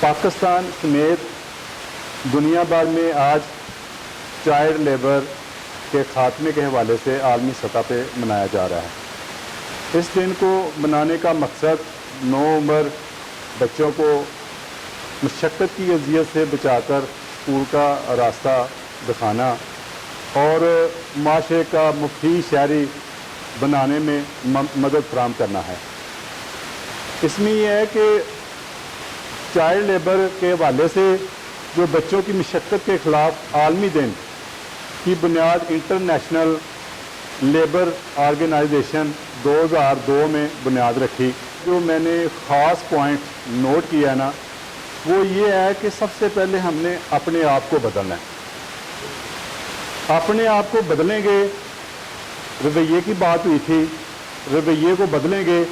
پاکستان سمیت دنیا بھر میں آج چائلڈ لیبر کے خاتمے کے حوالے سے عالمی سطح پہ منایا جا رہا ہے۔ اس دن کو منانے کا مقصد نو عمر بچوں کو مشقت کی اذیت سے بچا کر اسکول کا راستہ دکھانا اور معاشرے کا مفید شہری بنانے میں مدد فراہم کرنا ہے۔ اس میں یہ ہے کہ چائلڈ لیبر کے حوالے سے جو بچوں کی مشقت کے خلاف عالمی دن کی بنیاد انٹرنیشنل لیبر آرگنائزیشن 2002 میں بنیاد رکھی۔ جو میں نے خاص پوائنٹ نوٹ کیا ہے نا، وہ یہ ہے کہ سب سے پہلے ہم نے اپنے آپ کو بدلنا ہے۔ اپنے آپ کو بدلیں گے، رویے کی بات ہوئی تھی، رویے کو بدلیں گے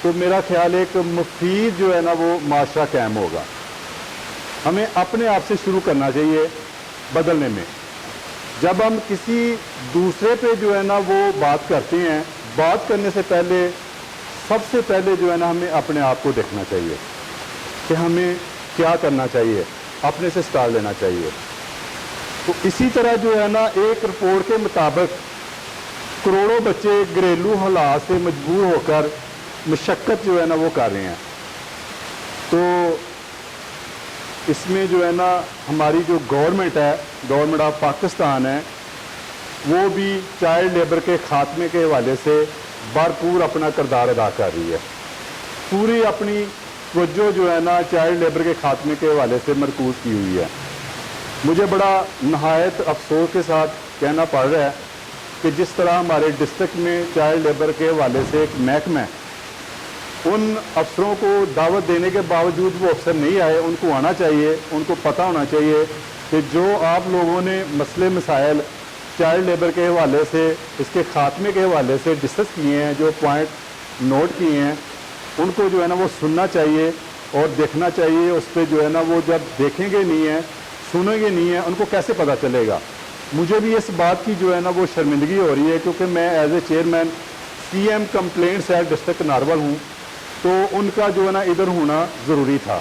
تو میرا خیال ہے ایک مفید جو ہے نا وہ معاشرہ قائم ہوگا۔ ہمیں اپنے آپ سے شروع کرنا چاہیے بدلنے میں۔ جب ہم کسی دوسرے پہ جو ہے نا وہ بات کرتے ہیں، بات کرنے سے پہلے سب سے پہلے جو ہے نا ہمیں اپنے آپ کو دیکھنا چاہیے کہ ہمیں کیا کرنا چاہیے، اپنے سے سٹارٹ لینا چاہیے۔ تو اسی طرح جو ہے نا ایک رپورٹ کے مطابق کروڑوں بچے گھریلو حالات سے مجبور ہو کر مشقت جو ہے نا وہ کر رہے ہیں۔ تو اس میں جو ہے نا ہماری جو گورنمنٹ ہے، گورنمنٹ آف پاکستان ہے، وہ بھی چائلڈ لیبر کے خاتمے کے حوالے سے بھرپور اپنا کردار ادا کر رہی ہے۔ پوری اپنی توجہ جو ہے نا چائلڈ لیبر کے خاتمے کے حوالے سے مرکوز کی ہوئی ہے۔ مجھے بڑا نہایت افسوس کے ساتھ کہنا پڑ رہا ہے کہ جس طرح ہمارے ڈسٹرکٹ میں چائلڈ لیبر کے حوالے سے ایک محکمہ ہے، ان افسروں کو دعوت دینے کے باوجود وہ افسر نہیں آئے۔ ان کو آنا چاہیے، ان کو پتہ ہونا چاہیے کہ جو آپ لوگوں نے مسئلے مسائل چائلڈ لیبر کے حوالے سے، اس کے خاتمے کے حوالے سے ڈسکس کیے ہیں، جو پوائنٹ نوٹ کیے ہیں، ان کو جو ہے نا وہ سننا چاہیے اور دیکھنا چاہیے۔ اس پہ جو ہے نا وہ جب دیکھیں گے نہیں ہیں، سنیں گے نہیں ہیں، ان کو کیسے پتہ چلے گا؟ مجھے بھی اس بات کی جو ہے نا وہ شرمندگی ہو رہی ہے، کیونکہ میں as a chairman C M complaint cell district Narowal ہوں، تو ان کا جو ہے نا ادھر ہونا ضروری تھا۔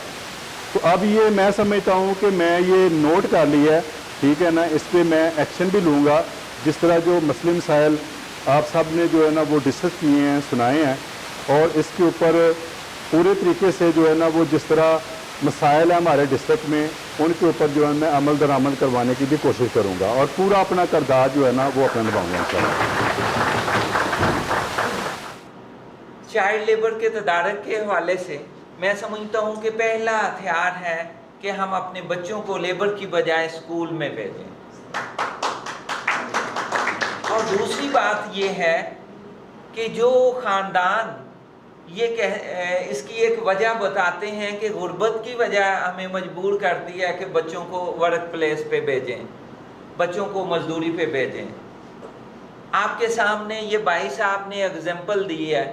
تو اب یہ میں سمجھتا ہوں کہ میں یہ نوٹ کر لیا ہے، ٹھیک ہے نا، اس پہ میں ایکشن بھی لوں گا۔ جس طرح جو مسئلے مسائل آپ سب نے جو ہے نا وہ ڈسکس کیے ہیں، سنائے ہیں، اور اس کے اوپر پورے طریقے سے جو ہے نا وہ جس طرح مسائل ہیں ہمارے ڈسٹرکٹ میں، ان کے اوپر جو ہے میں عمل درآمد کروانے کی بھی کوشش کروں گا، اور پورا اپنا کردار جو ہے نا وہ اپنا نبھاؤں گا انشاءاللہ۔ چائلڈ لیبر کے تدارک کے حوالے سے میں سمجھتا ہوں کہ پہلا ہتھیار ہے کہ ہم اپنے بچوں کو لیبر کی بجائے اسکول میں بھیجیں۔ اور دوسری بات یہ ہے کہ جو خاندان اس کی ایک وجہ بتاتے ہیں کہ غربت کی وجہ ہمیں مجبور کرتی ہے کہ بچوں کو ورک پلیس پہ بھیجیں، بچوں کو مزدوری پہ بھیجیں۔ آپ کے سامنے یہ بھائی صاحب نے ایگزامپل دی ہے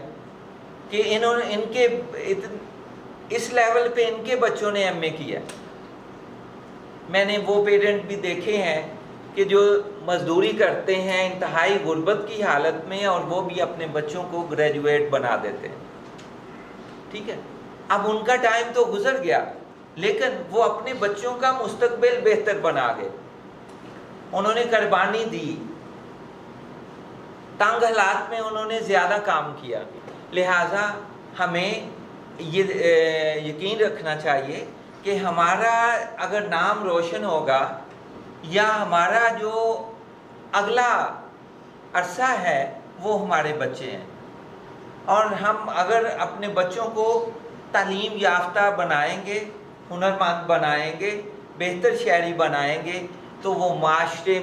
کہ ان کے اس لیول پہ ان کے بچوں نے ایم اے کیا۔ میں نے وہ پیرنٹ بھی دیکھے ہیں کہ جو مزدوری کرتے ہیں انتہائی غربت کی حالت میں، اور وہ بھی اپنے بچوں کو گریجویٹ بنا دیتے ہیں، ٹھیک ہے۔ اب ان کا ٹائم تو گزر گیا، لیکن وہ اپنے بچوں کا مستقبل بہتر بنا گئے۔ انہوں نے قربانی دی، تنگ حالات میں انہوں نے زیادہ کام کیا۔ لہٰذا ہمیں یہ یقین رکھنا چاہیے کہ ہمارا اگر نام روشن ہوگا، یا ہمارا جو اگلا عرصہ ہے وہ ہمارے بچے ہیں، اور ہم اگر اپنے بچوں کو تعلیم یافتہ بنائیں گے، ہنرمند بنائیں گے، بہتر شہری بنائیں گے، تو وہ معاشرے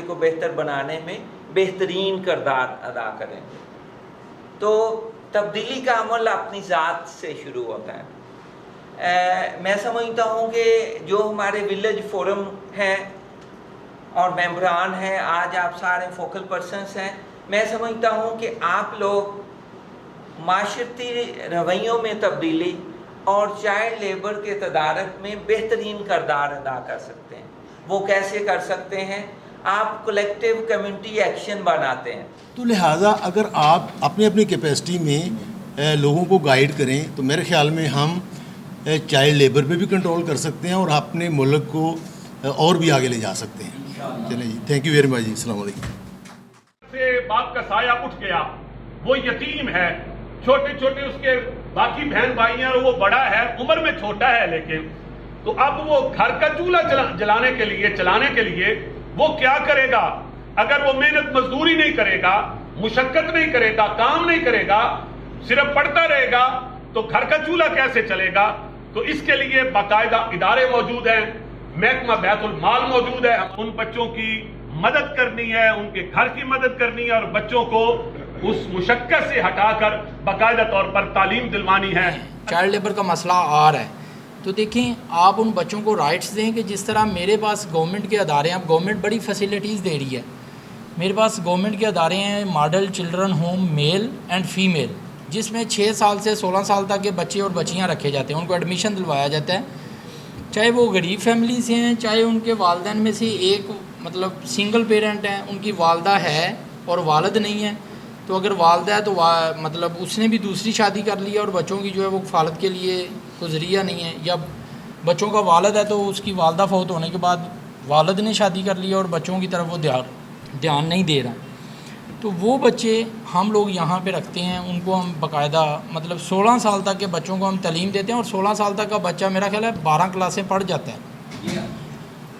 کو بہتر بنانے میں बेहतरीन किरदार अदा करें। तो तब्दीली का अमल अपनी ज़ात से शुरू होता है। मैं समझता हूँ कि जो हमारे विलेज फोरम हैं और मेंबरान हैं, आज आप सारे फोकल पर्सनस हैं, मैं समझता हूँ कि आप लोग माशरती रवैयों में तब्दीली और चाइल्ड लेबर के तदारक में बेहतरीन किरदार अदा कर सकते हैं। वो कैसे कर सकते हैं? आप कलेक्टिव कम्युनिटी एक्शन बनाते हैं। तो लिहाजा अगर आप अपनी अपनी कैपेसिटी में लोगों को गाइड करें तो मेरे ख्याल में हम चाइल्ड लेबर पे भी कंट्रोल कर सकते हैं और अपने मुल्क को और भी आगे ले जा सकते हैं। चलिए जी, थैंक यू वेरी मच जी, अस्सलाम वालेकुम। से बाप का साया उठ गया, वो यतीम है, छोटे छोटे उसके बाकी बहन भाई हैं और वो बड़ा है, उम्र में छोटा है, लेकिन तो अब वो घर का चूल्हा चलाने के लिए वो क्या करेगा? अगर वो मेहनत मजदूरी नहीं करेगा, मुशक्कत नहीं करेगा, काम नहीं करेगा, सिर्फ पढ़ता रहेगा, तो घर का चूल्हा कैसे चलेगा? तो इसके लिए बाकायदा इदारे मौजूद हैं, महकमा बैतुल माल मौजूद है। उन बच्चों की मदद करनी है, उनके घर की मदद करनी है और बच्चों को उस मुशक्कत से हटाकर बाकायदा तौर पर तालीम दिलवानी है। चाइल्ड लेबर का मसला आ रहा है तो देखें, आप उन बच्चों को राइट्स दें कि जिस तरह मेरे पास गवर्नमेंट के अदारे हैं, अब गवर्नमेंट बड़ी फैसिलिटीज़ दे रही है। मेरे पास गवर्नमेंट के अदारे हैं, model children home male and female, जिसमें 6 साल से 16 साल तक के बच्चे और बच्चियां रखे जाते हैं, उनको एडमिशन दिलवाया जाता है। चाहे वो गरीब फैमिली से हैं, चाहे उनके वालिदैन में से एक मतलब सिंगल पेरेंट हैं, उनकी वालदा है और वालिद नहीं है, तो अगर वालदा है तो मतलब उसने भी दूसरी शादी कर ली है और बच्चों की जो है वो कफ़ालत के लिए कोई ज़रिया नहीं है, या बच्चों का वालिद है तो उसकी वालदा फौत होने के बाद वालिद ने शादी कर लिया और बच्चों की तरफ वो ध्यान नहीं दे रहा, तो वो बच्चे हम लोग यहाँ पे रखते हैं। उनको हम बाकायदा मतलब 16 साल तक के बच्चों को हम तालीम देते हैं और 16 साल तक का बच्चा मेरा ख्याल है 12 क्लासें पढ़ जाता है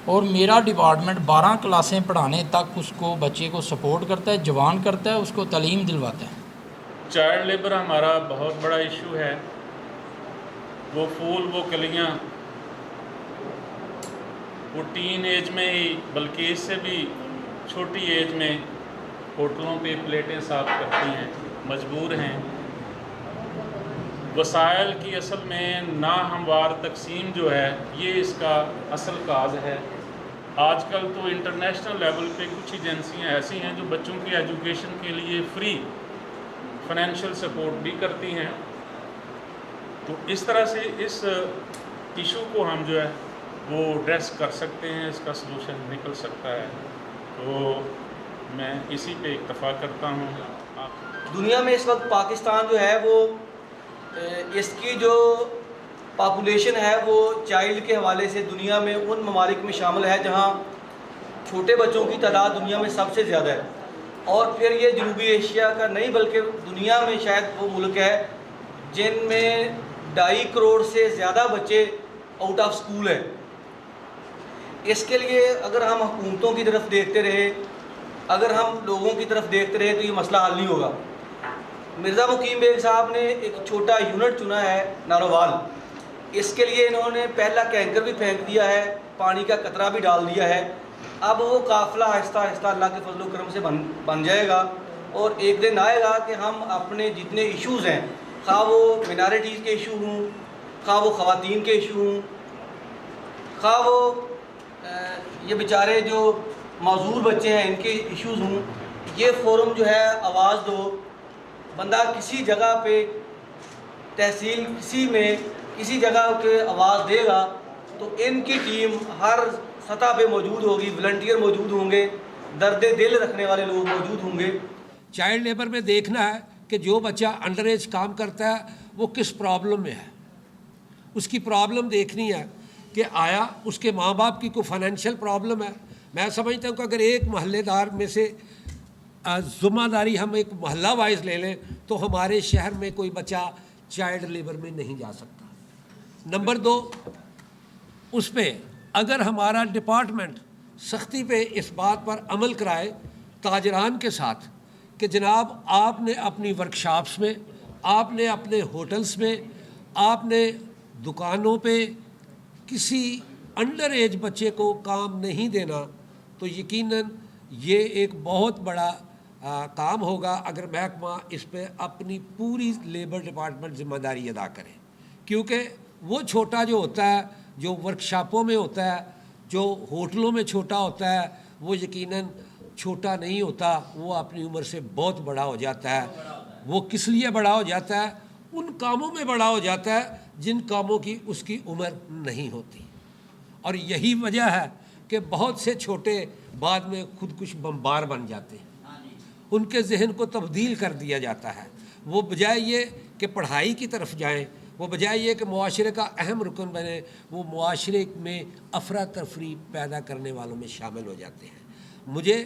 और मेरा डिपार्टमेंट 12 क्लासें पढ़ाने तक उसको बच्चे को सपोर्ट करता है, जवान करता है, उसको तालीम दिलवाता है। चाइल्ड लेबर हमारा बहुत बड़ा इशू है। वो फूल वो कलियाँ वो टीन एज में ही, बल्कि इससे भी छोटी एज में होटलों पे प्लेटें साफ करती हैं, मजबूर हैं। वसाइल की असल में ना हमवार तकसीम जो है ये इसका असल काज है। आजकल तो इंटरनेशनल लेवल पे कुछ एजेंसियां ऐसी हैं जो बच्चों की एजुकेशन के लिए फ्री फाइनेंशियल सपोर्ट भी करती हैं। तो इस तरह से इस इशू को हम जो है वो एड्रेस कर सकते हैं, इसका सलूशन निकल सकता है। तो मैं इसी पे इत्तफा करता हूँ। दुनिया में इस वक्त पाकिस्तान जो है वो इसकी जो पॉपुलेशन है वो चाइल्ड के हवाले से दुनिया में उन ममालिक में शामिल है जहाँ छोटे बच्चों की तादाद दुनिया में सबसे ज़्यादा है। और फिर ये जनूबी एशिया का नहीं बल्कि दुनिया में शायद वो मुल्क है जिनमें 2.5 करोड़ से ज़्यादा बच्चे आउट ऑफ स्कूल हैं। इसके लिए अगर हम हुकूमतों की तरफ देखते रहे, अगर हम लोगों की तरफ देखते रहे तो ये मसला हल नहीं होगा। मिर्ज़ा मुकीम बेग साहब ने एक छोटा यूनिट चुना है नारोवाल, इसके लिए इन्होंने पहला कैंकर भी फेंक दिया है, पानी का कतरा भी डाल दिया है। अब वो काफ़िला आहिस्ता आहिस्ता अल्लाह के फजल करम से बन जाएगा और एक दिन आएगा कि हम अपने जितने इश्यूज़ हैं, खा वो मिनॉरिटीज़ के इशू हों, खा वो ख़वातीन के इशू हों, खा वो ये बेचारे जो माजूर बच्चे हैं इनके इश्यूज़ हों, ये फोरम जो है आवाज़ दो। बंदा किसी जगह पे तहसील किसी में किसी जगह के आवाज़ देगा तो इनकी टीम हर सतह पे मौजूद होगी, वॉलंटियर मौजूद होंगे, दर्द दिल रखने वाले लोग मौजूद होंगे। चाइल्ड लेबर में देखना है कि जो बच्चा अंडर एज काम करता है वो किस प्रॉब्लम में है, उसकी प्रॉब्लम देखनी है कि आया उसके माँ बाप की कोई फाइनेंशियल प्रॉब्लम है। मैं समझता हूँ कि अगर एक महल्लेदार में से ज़िम्मेदारी हम एक महल्ला वाइज ले लें तो हमारे शहर में कोई बच्चा चाइल्ड लेबर में नहीं जा सकता। नंबर 2, उस पर अगर हमारा डिपार्टमेंट सख्ती पे इस बात पर अमल कराए ताजरान के साथ कि जनाब आपने अपनी वर्कशॉप्स में, आपने अपने होटल्स में, आपने दुकानों पे किसी अंडर एज बच्चे को काम नहीं देना, तो यकीनन ये एक बहुत बड़ा काम होगा अगर महकमा इस पे अपनी पूरी लेबर डिपार्टमेंट जिम्मेदारी अदा करे, क्योंकि वो छोटा जो होता है, जो वर्कशॉपों में होता है, जो होटलों में छोटा होता है, वो यकीनन छोटा नहीं होता, वो अपनी उम्र से बहुत बड़ा हो जाता है। वो किस लिए बड़ा हो जाता है? उन कामों में बड़ा हो जाता है जिन कामों की उसकी उम्र नहीं होती। और यही वजह है कि बहुत से छोटे बाद में खुदकुश बमबार बन जाते हैं, उनके जहन को तब्दील कर दिया जाता है। वो बजाय ये कि पढ़ाई की तरफ जाएं, वो बजाय ये कि मुआशरे का अहम रुकन बने, वो मुआशरे में अफरा तफरी पैदा करने वालों में शामिल हो जाते हैं। मुझे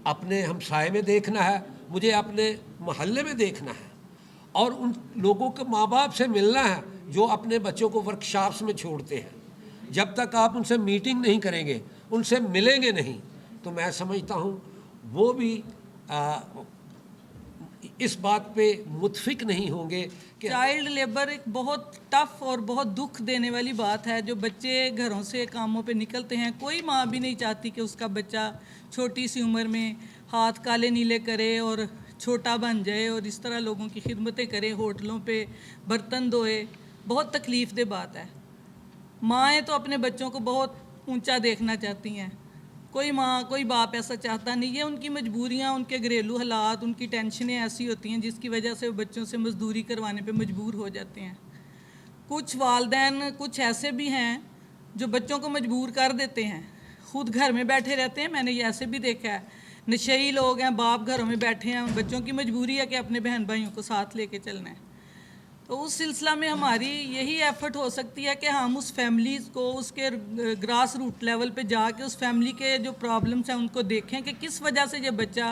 अपने हमसाए में देखना है, मुझे अपने महल्ले में देखना है, और उन लोगों के माँ बाप से मिलना है जो अपने बच्चों को वर्कशॉप्स में छोड़ते हैं। जब तक आप उनसे मीटिंग नहीं करेंगे, उनसे मिलेंगे नहीं, तो मैं समझता हूँ वो भी इस बात पे मुतफिक नहीं होंगे कि चाइल्ड लेबर एक बहुत टफ और बहुत दुख देने वाली बात है। जो बच्चे घरों से कामों पे निकलते हैं, कोई माँ भी नहीं चाहती कि उसका बच्चा छोटी सी उम्र में हाथ काले नीले करे और छोटा बन जाए और इस तरह लोगों की खिदमतें करे, होटलों पे बर्तन धोए। बहुत तकलीफ़ दे बात है। माएँ तो अपने बच्चों को बहुत ऊंचा देखना चाहती हैं, कोई माँ कोई बाप ऐसा चाहता नहीं है। उनकी मजबूरियाँ, उनके घरेलू हालात, उनकी टेंशनें ऐसी होती हैं जिसकी वजह से वो बच्चों से मजदूरी करवाने पे मजबूर हो जाते हैं। कुछ वालदैन कुछ ऐसे भी हैं जो बच्चों को मजबूर कर देते हैं, खुद घर में बैठे रहते हैं। मैंने ये ऐसे भी देखा है, नशेई लोग हैं, बाप घरों में बैठे हैं, बच्चों की मजबूरी है कि अपने बहन भाइयों को साथ लेके चलना है। तो उस सिलसिला में हमारी यही एफर्ट हो सकती है कि हम उस फैमिलीज़ को उसके ग्रास रूट लेवल पे जाके उस फैमिली के जो प्रॉब्लम्स हैं उनको देखें कि किस वजह से ये बच्चा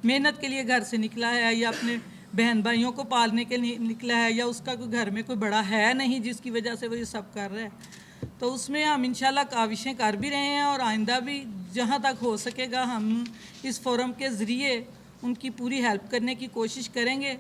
मेहनत के लिए घर से निकला है, या अपने बहन भाइयों को पालने के लिए निकला है, या उसका कोई घर में कोई बड़ा है नहीं जिसकी वजह से वो ये सब कर रहा है। तो उसमें हम इंशाल्लाह काविशें कर भी रहे हैं और आइंदा भी जहाँ तक हो सकेगा हम इस फोरम के ज़रिए उनकी पूरी हेल्प करने की कोशिश करेंगे।